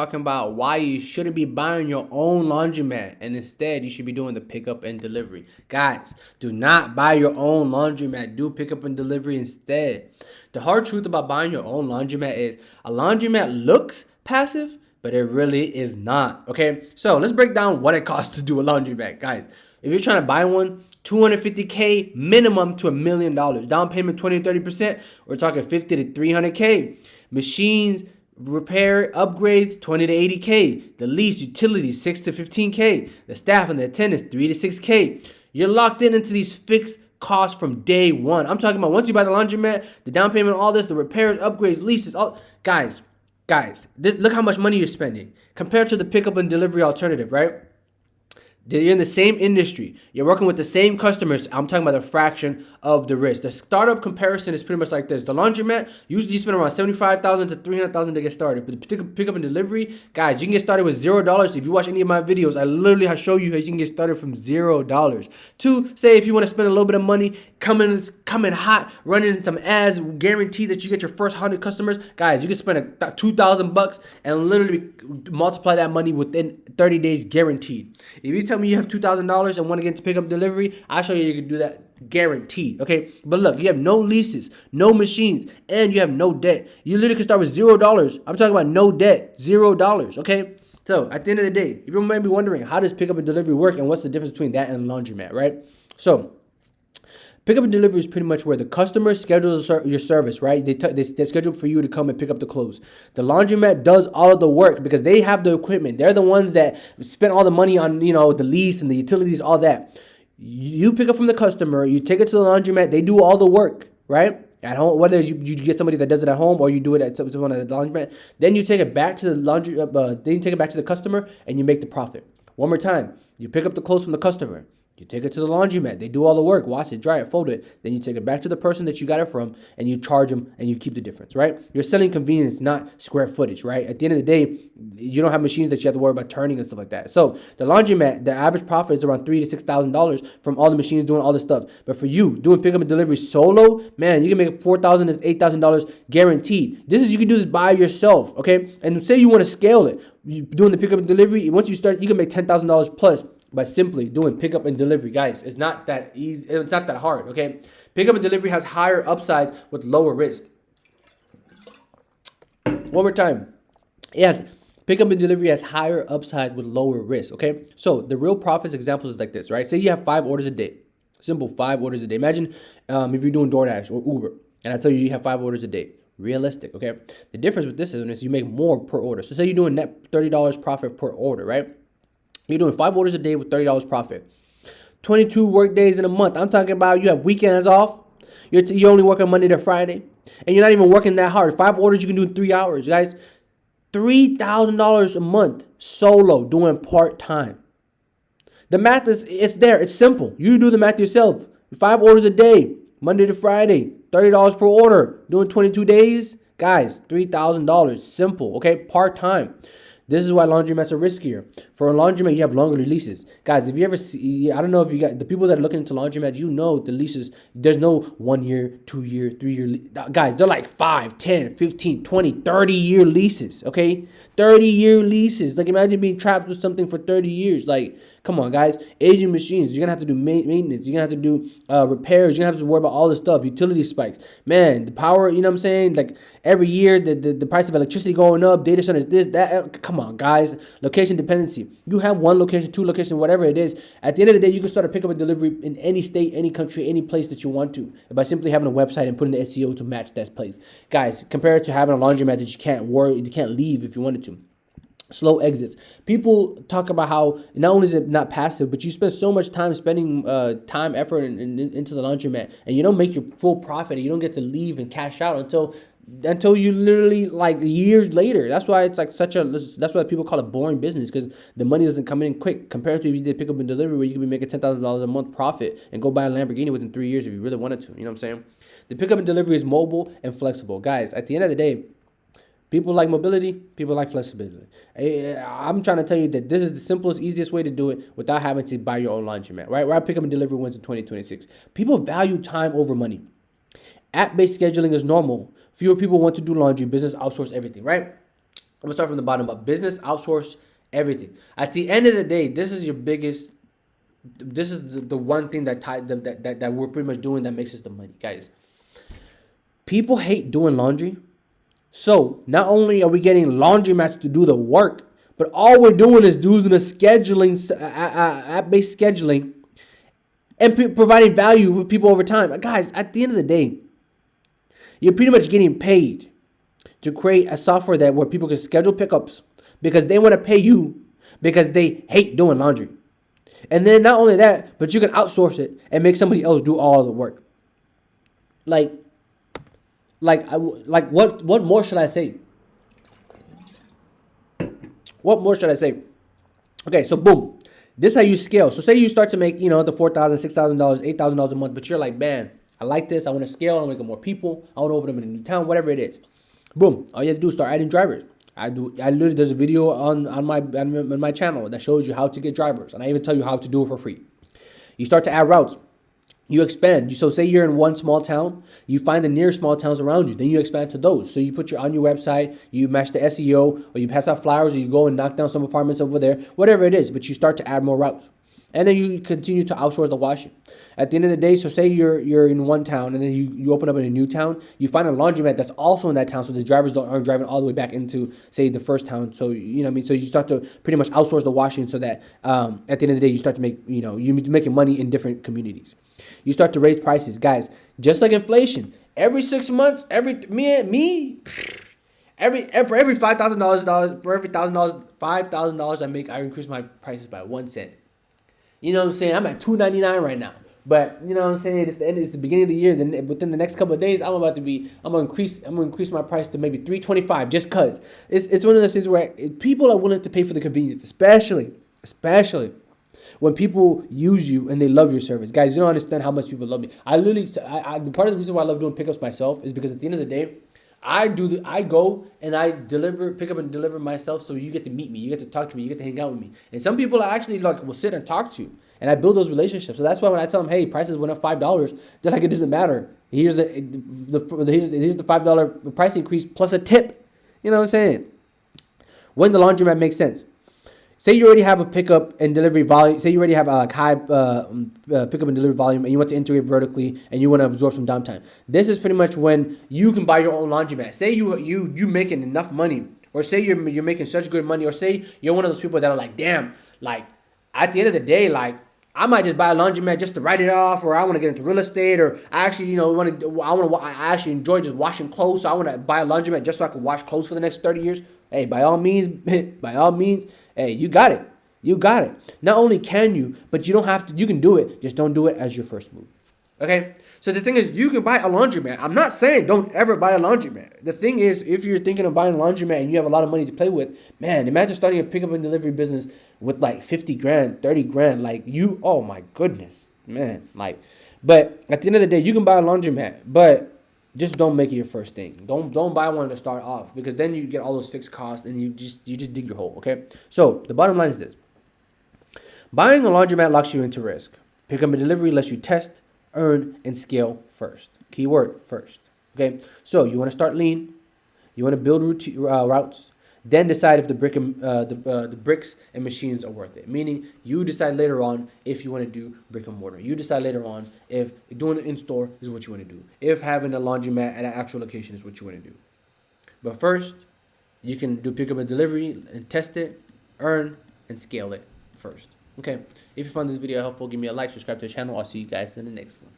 talking about why you shouldn't be buying your own laundromat and instead you should be doing the pickup and delivery. Guys, do not buy your own laundromat. Do pickup and delivery instead. The hard truth about buying your own laundromat is a laundromat looks passive, but it really is not. Okay, so let's break down what it costs to do a laundromat, guys. If you're trying to buy one, $250K minimum to $1 million. Down payment 20-30%. We're talking 50 to 300K. Machines, repair, upgrades, 20 to 80K. The lease, utilities, 6 to 15K. The staff and the attendants, 3 to 6K. You're locked into these fixed costs from day one. I'm talking about once you buy the laundromat, the down payment, all this, the repairs, upgrades, leases, all. Guys, look how much money you're spending compared to the pickup and delivery alternative, right? You're in the same industry. You're working with the same customers. I'm talking about a fraction of the risk. The startup comparison is pretty much like this. The laundromat, usually you spend around $75,000 to $300,000 to get started. But the pickup and delivery, guys, you can get started with $0. If you watch any of my videos, I literally show you how you can get started from $0. To say if you want to spend a little bit of money, come in hot, running in some ads, guarantee that you get your first 100 customers. Guys, you can spend $2,000 and literally multiply that money within 30 days guaranteed. If you tell me you have $2,000 and want to get into pickup delivery, I'll show you can do that guaranteed. Okay, but look, you have no leases, no machines, and you have no debt. You literally can start with $0. I'm talking about no debt, $0. Okay, so at the end of the day, if you might be wondering how does pickup and delivery work and what's the difference between that and a laundromat, right? So pickup and delivery is pretty much where the customer schedules your service, right? They schedule for you to come and pick up the clothes. The laundromat does all of the work because they have the equipment. They're the ones that spend all the money on, the lease and the utilities, all that. You pick up from the customer, you take it to the laundromat, they do all the work, right? At home, whether you get somebody that does it at home or you do it at someone at the laundromat, then you take it back to the customer and you make the profit. One more time, you pick up the clothes from the customer. You take it to the laundromat. They do all the work. Wash it, dry it, fold it. Then you take it back to the person that you got it from and you charge them and you keep the difference, right? You're selling convenience, not square footage, right? At the end of the day, you don't have machines that you have to worry about turning and stuff like that. So the laundromat, the average profit is around $3,000 to $6,000 from all the machines doing all this stuff. But for you doing pickup and delivery solo, man, you can make $4,000 to $8,000 guaranteed. You can do this by yourself, okay? And say you want to scale it. You doing the pickup and delivery, once you start, you can make $10,000 plus by simply doing pickup and delivery. Guys, it's not that easy. It's not that hard, okay? Pickup and delivery has higher upsides with lower risk. One more time. Yes, pickup and delivery has higher upsides with lower risk, okay? So the real profits examples is like this, right? Say you have 5 orders a day. Simple, 5 orders a day. Imagine if you're doing DoorDash or Uber, and I tell you have 5 orders a day. Realistic, okay? The difference with this is you make more per order. So say you're doing net $30 profit per order, right? You're doing 5 orders a day with $30 profit. 22 work days in a month. I'm talking about you have weekends off. You're only working Monday to Friday. And you're not even working that hard. 5 orders you can do in 3 hours, guys. $3,000 a month solo doing part-time. The math it's there. It's simple. You do the math yourself. 5 orders a day, Monday to Friday, $30 per order, doing 22 days. Guys, $3,000. Simple, okay? Part-time. This is why laundromats are riskier. For a laundromat, you have longer leases. Guys, if you ever see, I don't know if you got the people that are looking into laundromats, the leases, there's no 1 year, 2 year, 3 year. Guys, they're like 5, 10, 15, 20, 30-year leases, okay? 30-year leases. Like, imagine being trapped with something for 30 years. Like, come on, guys. Aging machines. You're going to have to do maintenance. You're going to have to do repairs. You're going to have to worry about all this stuff. Utility spikes. Man, the power, you know what I'm saying? Like, every year, the price of electricity going up. Data centers, this, that. Come on, guys. Location dependency. You have 1 location, 2 locations, whatever it is. At the end of the day, you can start a pickup and delivery in any state, any country, any place that you want to by simply having a website and putting the SEO to match that place. Guys, compared to having a laundromat that you can't leave if you wanted to. Slow exits. People talk about how not only is it not passive, but you spend so much time spending time, effort into the laundromat, and you don't make your full profit, and you don't get to leave and cash out until you literally like years later. That's why it's like that's why people call it boring business, because the money doesn't come in quick compared to if you did pick up and delivery where you could be making $10,000 a month profit and go buy a Lamborghini within 3 years if you really wanted to. You know what I'm saying? The pickup and delivery is mobile and flexible. Guys, at the end of the day, people like mobility, people like flexibility. I'm trying to tell you that this is the simplest, easiest way to do it without having to buy your own laundromat, right? Where pickup and delivery wins in 2026. People value time over money. App-based scheduling is normal. Fewer people want to do laundry, business outsource everything, right? I'm gonna start from the bottom up. Business outsource everything. At the end of the day, this is your biggest. This is the one thing that we're pretty much doing that makes us the money, guys. People hate doing laundry, so not only are we getting laundromats to do the work, but all we're doing is doing the scheduling, app-based scheduling, and providing value with people over time. Guys, at the end of the day, you're pretty much getting paid to create a software that where people can schedule pickups because they want to pay you because they hate doing laundry. And then not only that, but you can outsource it and make somebody else do all the work. Like what more should I say? What more should I say? Okay, so boom. This is how you scale. So say you start to make, the $4,000, $6,000, $8,000 a month, but you're like, man, I like this. I want to scale. I want to make it more people. I want to open them in a new town, whatever it is. Boom. All you have to do is start adding drivers. I literally, there's a video on my channel that shows you how to get drivers, and I even tell you how to do it for free. You start to add routes. You expand. So say you're in one small town, you find the nearest small towns around you. Then you expand to those. So you put on your website, you match the SEO, or you pass out flyers, or you go and knock down some apartments over there, whatever it is. But you start to add more routes. And then you continue to outsource the washing. At the end of the day, so say you're in one town and then you open up in a new town, you find a laundromat that's also in that town, so the drivers aren't driving all the way back into, say, the first town. So, you know what I mean? So you start to pretty much outsource the washing so that at the end of the day, you start to make, you're making money in different communities. You start to raise prices. Guys, just like inflation, every 6 months, for every $5,000 I make, I increase my prices by 1 cent. You know what I'm saying? I'm at $2.99 right now. But you know what I'm saying? It's the beginning of the year. Then within the next couple of days, I'm gonna increase my price to maybe $3.25 just cause. It's one of those things where people are willing to pay for the convenience, especially when people use you and they love your service. Guys, you don't understand how much people love me. I part of the reason why I love doing pickups myself is because at the end of the day, I go and I pick up and deliver myself, so you get to meet me, you get to talk to me, you get to hang out with me. And some people I actually will sit and talk to, and I build those relationships. So that's why when I tell them, hey, prices went up $5, they're like, it doesn't matter. Here's the $5 price increase plus a tip. You know what I'm saying? When the laundromat makes sense. Say you already have a pickup and delivery volume. Say you already have a high pickup and delivery volume, and you want to integrate vertically, and you want to absorb some downtime. This is pretty much when you can buy your own laundromat. Say you making enough money, or say you're making such good money, or say you're one of those people that are like, damn, like at the end of the day, like I might just buy a laundromat just to write it off, or I want to get into real estate, or I actually I actually enjoy just washing clothes, so I want to buy a laundromat just so I can wash clothes for the next 30 years. Hey, by all means, hey, you got it. You got it. Not only can you, but you don't have to. You can do it. Just don't do it as your first move. Okay? So the thing is, you can buy a laundromat. I'm not saying don't ever buy a laundromat. The thing is, if you're thinking of buying a laundromat and you have a lot of money to play with, man, imagine starting a pickup and delivery business with like 50 grand, 30 grand. Like oh my goodness, man. Like, but at the end of the day, you can buy a laundromat, but just don't make it your first thing. Don't buy one to start off, because then you get all those fixed costs and you just dig your hole. Okay. So the bottom line is this: buying a laundromat locks you into risk. Pickup and delivery lets you test, earn, and scale first. Keyword first. Okay. So you want to start lean. You want to build routes. Then decide if the bricks and machines are worth it. Meaning, you decide later on if you want to do brick and mortar. You decide later on if doing it in store is what you want to do. If having a laundromat at an actual location is what you want to do. But first, you can do pickup and delivery and test it, earn, and scale it first. Okay. If you found this video helpful, give me a like, subscribe to the channel. I'll see you guys in the next one.